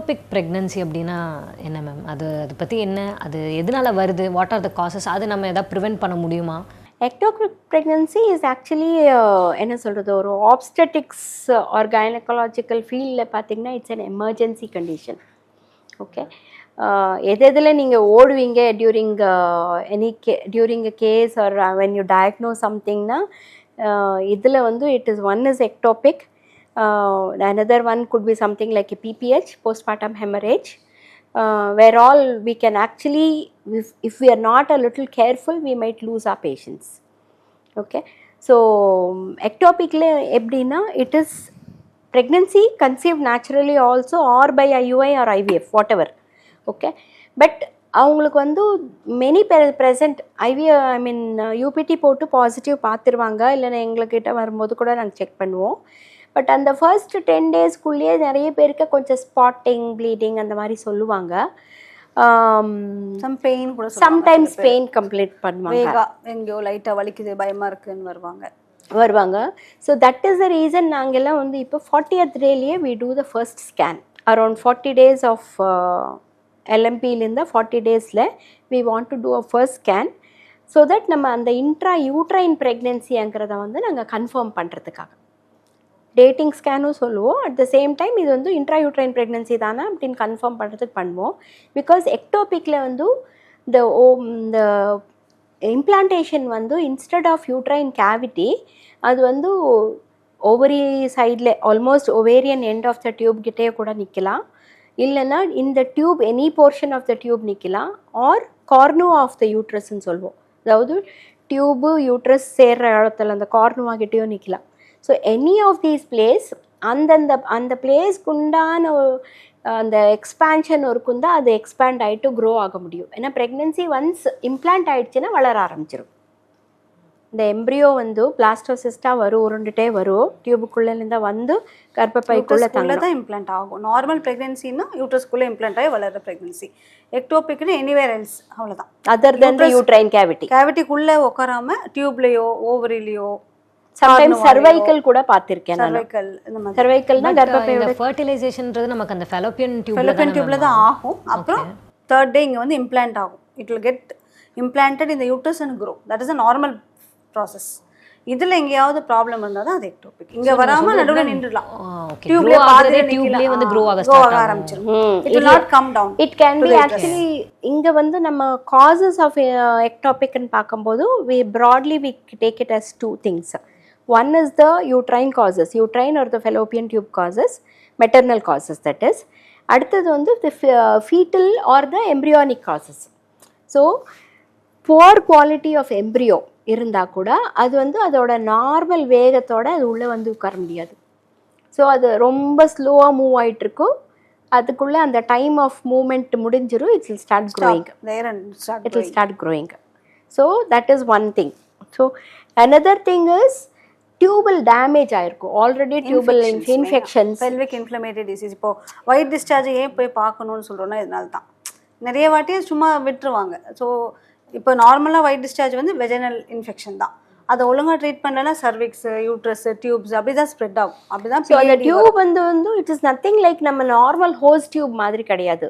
Ectopic pregnancy அப்படின்னா என்ன ma'am? அதை பற்றி என்ன, அது எதனால வருது, வாட் ஆர் த காசஸ், அது நம்ம எதாவது ப்ரிவென்ட் பண்ண முடியுமா? எக்டோபிக் ப்ரெக்னன்சி இஸ் ஆக்சுவலி என்ன சொல்கிறது, ஒரு ஆப்ஸ்டெட்டிக்ஸ் ஆர் கைனகாலஜிக்கல் ஃபீல்டில் பார்த்தீங்கன்னா it's an emergency condition. Okay, எதில் நீங்கள் ஓடுவீங்க during a case or when you diagnose சம்திங்னா இதில் வந்து it is one is ectopic. Another one could be something like a PPH, postpartum hemorrhage, where all we can actually, if we are not a little careful, we might lose our patients. Okay, so ectopic le eppdina, it is pregnancy conceived naturally also or by IUI or IVF, whatever. Okay, but அவங்களுக்கு வந்து many present UPT போட்டு positive பார்த்துருவாங்க, இல்லைன்னா எங்கள்கிட்ட வரும்போது கூட நாங்கள் check பண்ணுவோம். But அந்த ஃபர்ஸ்ட் 10 டேஸ்க்குள்ளேயே நிறைய பேருக்கு கொஞ்சம் ஸ்பாட்டிங், ப்ளீடிங் அந்த மாதிரி சொல்லுவாங்க. சம்டைம்ஸ் பெயின் கம்ப்ளீட் பண்ணுவாங்க, எங்கேயோ லைட்டாக வலிக்குது, பயமாக இருக்குன்னு வருவாங்க. So that is the reason நாங்கள்லாம் வந்து இப்போ 40th டேலேயே we do the first scan. Around 40 days of LMP-லேருந்து 40 days we want to do a first scan so that நம்ம அந்த intra-uterine pregnancy-ங்கிறத வந்து நாங்கள் கன்ஃபார்ம் பண்ணுறதுக்காக டேட்டிங் ஸ்கேனும் சொல்லுவோம். அட் த சேம் டைம் இது வந்து intra-uterine pregnancy தானே அப்படின்னு கன்ஃபார்ம் பண்ணுறதுக்கு பண்ணுவோம். பிகாஸ் எக்டோபிக்கில் வந்து இந்த இம்ப்ளான்டேஷன் வந்து இன்ஸ்டெட் ஆஃப் யூட்ரைன் கேவிட்டி அது வந்து ஓவரி சைடில் almost ovarian end of the tube கிட்டே கூட நிற்கலாம், இல்லைன்னா இந்த tube any portion of the tube நிற்கலாம், ஆர் கார்னோ ஆஃப் த யூட்ரஸ்ன்னு சொல்லுவோம். அதாவது டியூபு யூட்ரஸ் சேர்கிற இடத்துல அந்த கார்னுவாகிட்டேயும் நிற்கலாம். So any of these place அந்த பிளேஸ்க்கு உண்டான அந்த எக்ஸ்பேன்ஷன் இருக்கும் தான் அது எக்ஸ்பேண்ட் ஆகிட்டு க்ரோ ஆக முடியும். ஏன்னா ப்ரெக்னென்சி ஒன்ஸ் இம்ப்ளான்ட் ஆகிடுச்சுன்னா வளர ஆரம்பிச்சிடும். இந்த எம்ப்ரியோ வந்து பிளாஸ்டோசிஸ்டாக வரும், உருண்டுட்டே வரும், டியூபுக்குள்ளேருந்து வந்து கர்ப்பப்பைக்குள்ளே தான் இம்ப்ளான்ட் ஆகும். நார்மல் ப்ரெக்னென்சின்னா யூட்ரஸ்குள்ளே இம்ப்ளான்ட் ஆகி வளர்கிற ப்ரெக்னென்சி. எக்டோபிக்னு எனிவேர் எல்ஸ், அவ்வளோதான். அதர் தென் தி யூட்ரைன் கேவிட்டிக்குள்ளே உட்காராம டியூப்லேயோ ஓவரிலேயோ சம்டைம்ஸ் சர்வைக்கல் கூட பார்த்திருக்கேன். சர்வைக்கல்னா கர்ப்பப்பையோட ஃபெர்டிலைசேஷன்ன்றது நமக்கு அந்த ஃபெலோப்பியன் டியூப்ல தான் ஆகும். அப்புறம் 3rd day இங்கே வந்து இம்ப்ளான்ட் ஆகும். It will get implanted in the uterus and grow. That is a normal process. இதில் எங்கேயாவது ப்ராப்ளம் இருந்தால் தான் அது எக்டோபிக். இங்கே வராமல் நடுவில் நின்றுலாம். டியூப்லேயே டியூப்லேயே வந்து க்ரோ ஆக ஆரம்பிச்சிடும். It will not come down. It can be actually இங்கே வந்து நம்ம காசஸ் ஆஃப் எக்டோபிக்னு பார்க்கும்போது we take it as two things. One is the uterine causes, uterine or the fallopian tube causes, maternal causes that is. அடுத்தது வந்து the fetal or the embryonic causes. So poor quality of embryo இருந்தால் கூட அது வந்து அதோட normal வேகத்தோடு அது உள்ளே வந்து உட்கார முடியாது. ஸோ அது ரொம்ப ஸ்லோவாக மூவ் ஆகிட்டுருக்கும். அதுக்குள்ளே அந்த டைம் ஆஃப் மூமெண்ட் முடிஞ்சிடும். It will start growing. So that is one thing. So another thing is tubal damage ஆயிருக்கும். Already tubal infections, pelvic inflammatory disease. இப்போ ஒயிட் டிஸ்சார்ஜ் ஏன் போய் பார்க்கணும்னு சொல்கிறோன்னா இதனால தான். நிறைய வாட்டி சும்மா விட்டுருவாங்க. ஸோ இப்போ நார்மலாக ஒயிட் டிஸ்சார்ஜ் வந்து வெஜினல் இன்ஃபெக்ஷன் தான். அதை ஒழுங்காக ட்ரீட் பண்ணலன்னா சர்விக்ஸ், யூட்ரஸ், டியூப்ஸ் அப்படி தான் ஸ்ப்ரெட் ஆகும். அப்படி தான். ஸோ அந்த டியூப் வந்து இட் இஸ் நத்திங் லைக் நம்ம நார்மல் ஹோஸ் டியூப் மாதிரி கிடையாது.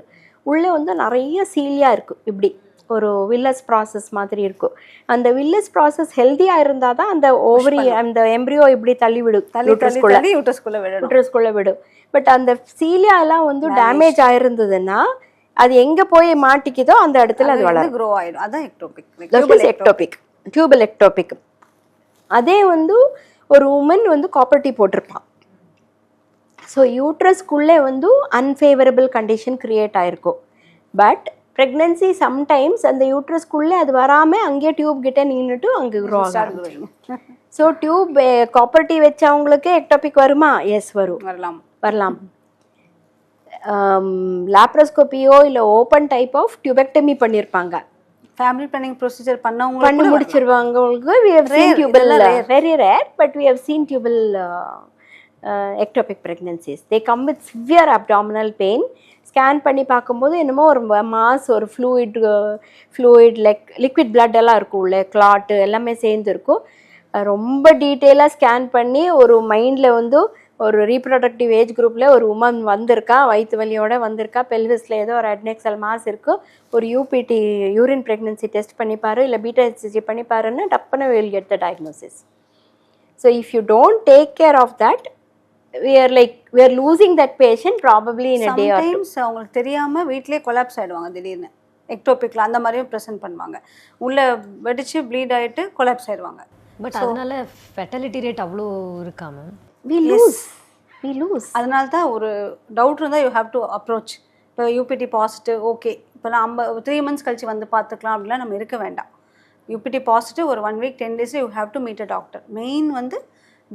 உள்ளே வந்து நிறைய சீலியாக இருக்கும். இப்படி ஒரு வில்லஸ் ப்ராசஸ் மாதிரி இருக்கும். அந்த வில்லஸ் ப்ராசஸ் ஹெல்த்தியாக இருந்தால் தான் அந்த ஓவரி அந்த எம்ப்ரியோ இப்படி யூட்ரஸ்குள்ளே விடும். பட் அந்த சீலியா எல்லாம் வந்து டேமேஜ் ஆயிருந்ததுன்னா அது எங்கே போய் மாட்டிக்குதோ அந்த இடத்துல அது வளரும், க்ரோ ஆகிடும். அதான் எக்டோபிக், டியூபல் எக்டோபிக். அதே வந்து ஒரு உமன் வந்து காப்பர் டீ போட்டிருப்பான். ஸோ யூட்ரஸ்குள்ளே வந்து அன்ஃபேவரபிள் கண்டிஷன் க்ரியேட் ஆகிருக்கும். பட் ப்ரெக்னென்சி சம்டைம்ஸ் அந்த யூட்ரஸ்குள்ளே அது வராமல் அங்கேயே டியூப் கிட்டே நின்றுட்டு அங்கே க்ரோ ஆகும். ஸோ டியூப் காப்பர் டீ வச்சவங்களுக்கு எக்டோபிக் வருமா? எஸ், வரலாம். லாப்ரோஸ்கோப்பியோ இல்லை ஓப்பன் டைப் ஆஃப் டியூபெக்டமி பண்ணியிருப்பாங்க. ஃபேமிலி பிளானிங் ப்ரொசீஜர் பண்ணி முடிச்சிருவாங்க. we have seen tubal, very rare, but we have seen tubal ectopic pregnancies. They come with severe abdominal pain. Scan பண்ணி பார்க்கும்போது என்னமோ ஒரு மாஸ், ஒரு ஃப்ளூயிட் லிக்விட் பிளட் எல்லாம் இருக்கும், உள்ள கிளாட்டு எல்லாமே சேர்ந்து இருக்கும். ரொம்ப டீட்டெயிலாக ஸ்கேன் பண்ணி ஒரு மைண்டில் வந்து ஒரு ரீப்ரொடக்டிவ் ஏஜ் குரூப்பில் ஒரு உமன் வந்திருக்கா, வயிற்று வலியோட வந்திருக்கா, பெல்விஸில் ஏதோ ஒரு அட்னெக்சல் மாஸ் இருக்குது, ஒரு யூபிடி யூரின் ப்ரெக்னன்சி டெஸ்ட் பண்ணிப்பாரு, இல்லை பீட்டா ஹெச்சிஜி பண்ணிப்பாருன்னு டப்புன்னு will get the diagnosis. So if you don't take care of that, we are losing that patient probably in a day or two. Sometimes அவங்களுக்கு தெரியாமல் வீட்டிலே collapse ஆகிடுவாங்க திடீர்னு. எக்டோபிக்கில் அந்த மாதிரியும் ப்ரெசென்ட் பண்ணுவாங்க. உள்ளே வெடிச்சு ப்ளீட் ஆகிட்டு கொலாப்ஸ் ஆகிடுவாங்க. பட் அதனால ஃபெர்டிலிட்டி ரேட் அவ்வளோ இருக்கா மேம்? we lose. அதனால தான் ஒரு டவுட் இருந்தால் யூ ஹேவ் டு அப்ரோச். இப்போ யூபிடி பாசிட்டிவ் ஓகே, இப்போ நான் 3 months கழிச்சு வந்து பார்த்துக்கலாம் அப்படிலாம் நம்ம இருக்க வேண்டாம். யூபிடி பாசிட்டிவ் ஒரு 1 week 10 days you have to meet a doctor. Main வந்து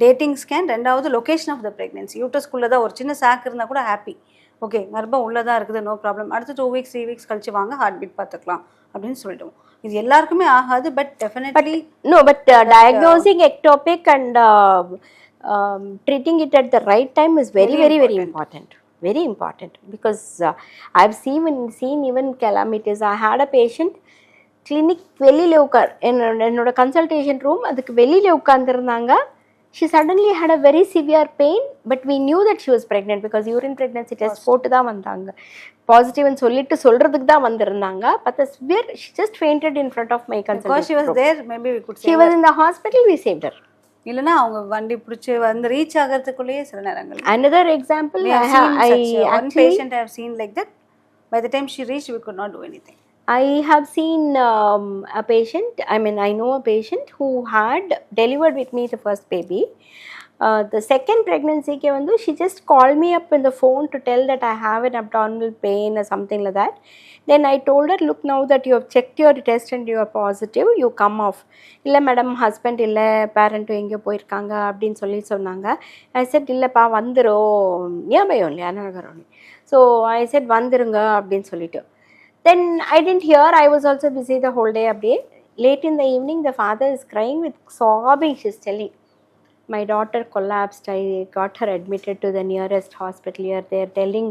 டேட்டிங் ஸ்கேன், ரெண்டாவது லொக்கேஷன் ஆஃப் த ப்ரெக்னென்சி. யூட்டஸ்குள்ளே தான் ஒரு சின்ன சாக் இருந்தால் கூட ஹாப்பி, ஓகே கர்ப்பம் உள்ளே தான் இருக்குது, நோ ப்ராப்ளம், அடுத்து 2 weeks 3 weeks கழிச்சு வாங்க ஹார்ட் பீட் பார்த்துக்கலாம் அப்படின்னு சொல்லிடுவோம். இது எல்லாருக்குமே ஆகாது, but definitely diagnosing ectopic and treating it at the right time is very important. Very important, because I've seen even calamities. I had a patient, clinic வெளியில என்னோட கன்சல்டேஷன் ரூம் அதுக்கு வெளியில உட்கார்ந்துருந்தாங்க. She suddenly had a very severe pain, but we knew that she was pregnant because urine pregnancy test போட்டு தான் வந்தாங்க. பாசிட்டிவ்னு சொல்றதுக்கு தான் வந்திருந்தாங்க. But the severe, she just fainted in front of my consultation. Because she was there, maybe we could say she was in the hospital, we saved her. இல்லைன்னா அவங்க வண்டி பிடிச்சி வந்து ரீச் ஆகிறதுக்குள்ளேயே சில நேரங்கள். Another example, one patient I have seen like that. By the time she reached, we could not do anything. I have seen a patient, I know a patient who had delivered with me the first baby. The second pregnancy, she just called me up in the phone to tell that I have an abdominal pain or something like that. Then I told her, look, now that you have checked your test and you are positive, you come off. Illa madam, husband illa, parent enga poirukanga appdin solli sonnanga. I said, illappa vandiro nearby only, Annagar only. So I said, vandirunga appdin sollitu. Then I didn't hear, I was also busy the whole day update. Late in the evening, the father is crying with sobbing. She's telling, my daughter collapsed, I got her admitted to the nearest hospital here. They're telling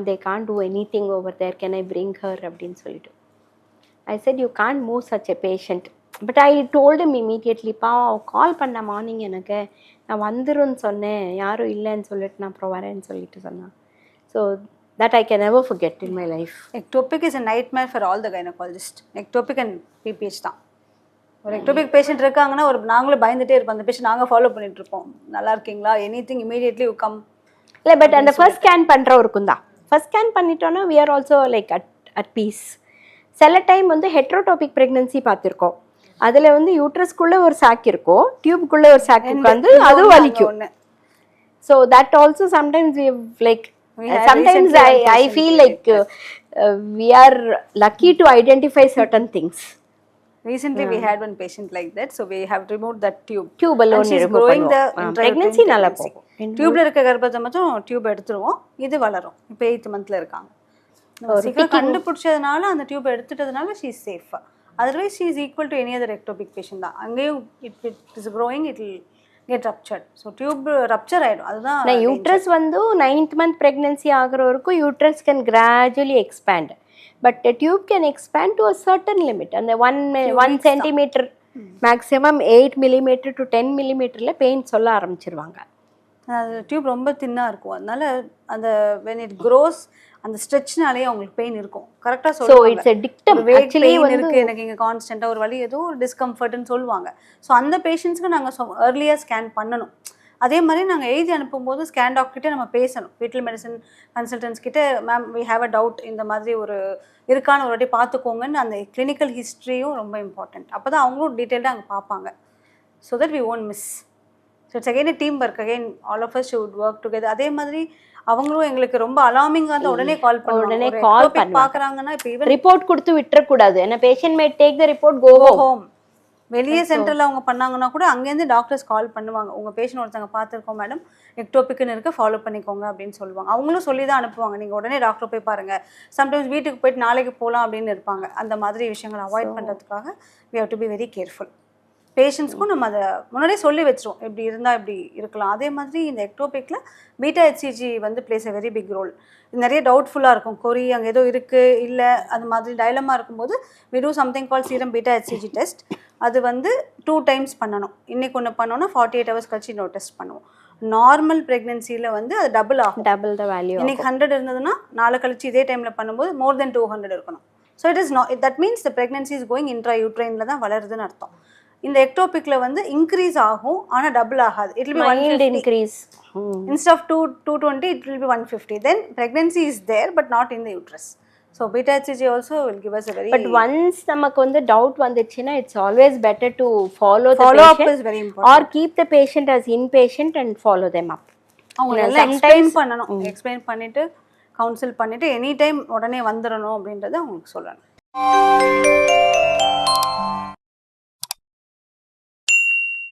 they can't do anything over there, can I bring her abdin solitu. I said, you can't move such a patient. But I told him immediately, pa call panna morning enakku na vandirun sonne yaru illa nu sollitu na appo varen sollitu sonna. So that I can never forget in my life. Ectopic is a nightmare for all the gynecologists. Ectopic and PPH தான். ஒரு ectopic patient இருக்காங்கன்னா ஒரு நாங்களும் பயந்துட்டே இருப்போம். அந்த patient நாங்கள் follow பண்ணிட்டு இருப்போம். நல்லா இருக்கீங்களா, எனிதிங் இமீடியட்லி யூ கம். இல்லை, பட் அந்த ஃபர்ஸ்ட் ஸ்கேன் பண்ணுறவருக்கும் தான். ஃபர்ஸ்ட் ஸ்கேன் பண்ணிட்டோன்னா we are also like at peace. சில டைம் வந்து ஹெட்ரோடோபிக் ப்ரெக்னன்சி பார்த்துருக்கோம். அதில் வந்து யூட்ரஸ்குள்ளே ஒரு சாக் இருக்கும், டியூப்குள்ளே ஒரு சாக் உட்காந்து அதுவும் வலிக்கும். So that also sometimes sometimes I feel like we are lucky to identify certain things. Recently we had one patient like that, so we have removed that tube alone. She is growing the pregnancy nalla pogum. Tube la irukka garbhatha mattum tube eduthruvom, idu valarum. Ipo 8th month la irukanga. Sikka kandupidichadanaala and tube eduthitadanaala she is safe. Otherwise she is equal to any other ectopic patient da. Angeyum it is growing, it will get ruptured. So tube rupture ஆயிடும். அதுதான் நான் uterus வந்து 9th month pregnancy ஆகிற வரைக்கும் uterus can gradually expand, but the tube can expand to a certain limit. அந்த 1 centimeter maximum 8 millimeter to 10 millimeterல pain சொல்ல ஆரம்பிச்சிருவாங்க. அது டியூப் ரொம்ப தின்னாக இருக்கும். அதனால அந்த when it grows அந்த ஸ்ட்ரெச்னாலேயே அவங்களுக்கு பெயின் இருக்கும். கரெக்டாக சொல்லுவாங்க. So it's a dictum. Actually இருக்குது எனக்கு இங்கே கான்ஸ்டண்ட்டாக ஒரு வலி ஏதோ ஒரு டிஸ்கம்ஃபர்ட்னு சொல்லுவாங்க. ஸோ அந்த பேஷண்ட்ஸ்க்கு நாங்கள் ஏர்லியாக ஸ்கேன் பண்ணணும். அதே மாதிரி நாங்கள் எழுதி அனுப்பும்போது ஸ்கேன் டாக்டர்கிட்ட நம்ம பேசணும். ஃபீட்டல் மெடிசன் கன்சல்டன்ஸ் கிட்ட, ma'am we have a doubt, இந்த மாதிரி ஒரு இருக்கான்னு ஒரு வாட்டி பார்த்துக்கோங்கன்னு அந்த கிளினிக்கல் ஹிஸ்ட்ரியும் ரொம்ப இம்பார்ட்டண்ட். அப்போ தான் அவங்களும் டீட்டெயில்டாக அங்கே பார்ப்பாங்க. So that we won't miss. So it's again a team work. Again all of us should work together. அதே மாதிரி அவங்களும் எங்களுக்கு ரொம்ப அலார்மிங்காக இருந்தால் உடனே கால் பார்க்குறாங்கன்னா இப்போ ஈவன் ரிப்போர்ட் கொடுத்து விட்டுறக்கூடாது. ஏன்னா patient may take the report, go home. வெளியே சென்டரில் அவங்க பண்ணாங்கன்னா கூட அங்கேருந்து டாக்டர்ஸ் கால் பண்ணுவாங்க. உங்கள் பேஷண்ட் ஒருத்தங்க பார்த்துருக்கோம் மேடம், எக்டோபிக்னு இருக்க, ஃபாலோ பண்ணிக்கோங்க அப்படின்னு சொல்லுவாங்க. அவங்களும் சொல்லி தான் அனுப்புவாங்க, நீங்கள் உடனே டாக்டர் போய் பாருங்கள். சம்டைம்ஸ் வீட்டுக்கு போயிட்டு நாளைக்கு போகலாம் அப்படின்னு இருப்பாங்க. அந்த மாதிரி விஷயங்களை அவாய்ட் பண்ணுறதுக்காக we have to be very careful. பேஷண்ட்ஸ்க்கும் நம்ம அதை முன்னாடியே சொல்லி வச்சிருவோம், இப்படி இருந்தால் இப்படி இருக்கலாம். அதே மாதிரி இந்த எக்டோபிக்கில் பீட்டா ஹெச்சிஜி வந்து plays a very big role. நிறைய டவுட்ஃபுல்லாக இருக்கும், கொரி அங்கே ஏதோ இருக்குது இல்லை அது மாதிரி டைலமா இருக்கும்போது we do something called serum beta HCG test. அது வந்து 2 times பண்ணணும். இன்றைக்கி ஒன்று பண்ணோன்னா 48 hours கழிச்சு இன்னொரு டெஸ்ட் பண்ணுவோம். நார்மல் ப்ரெக்னென்சியில் வந்து அது டபுள் ஆகும். Double the value. இன்னைக்கு 100 இருந்ததுன்னா நாளை கழிச்சு இதே டைமில் பண்ணும்போது மோர் தென் 200 இருக்கணும். So it is not, that means the pregnancy is going intra யூட்ரைனில் தான் வளருதுன்னு அர்த்தம். இந்த எக்டோபிக்கில் வந்து இன்க்ரீஸ் ஆகும் ஆனால் டபுள் ஆகாது. It will be 150 increase. instead of 220 it will be 150. Then pregnancy is there but not in the uterus. So beta HCG also will give us a very, but once நமக்கு வந்து doubt வந்துச்சுன்னா it's always better to follow the follow up patient is very important. or keep the patient as inpatient and follow them up. அவங்க எல்லாம் explain பண்ணணும், explain பண்ணிட்டு council பண்ணிட்டு any time உடனே வந்துடணும் அப்படின்றத அவங்களுக்கு சொல்லணும்.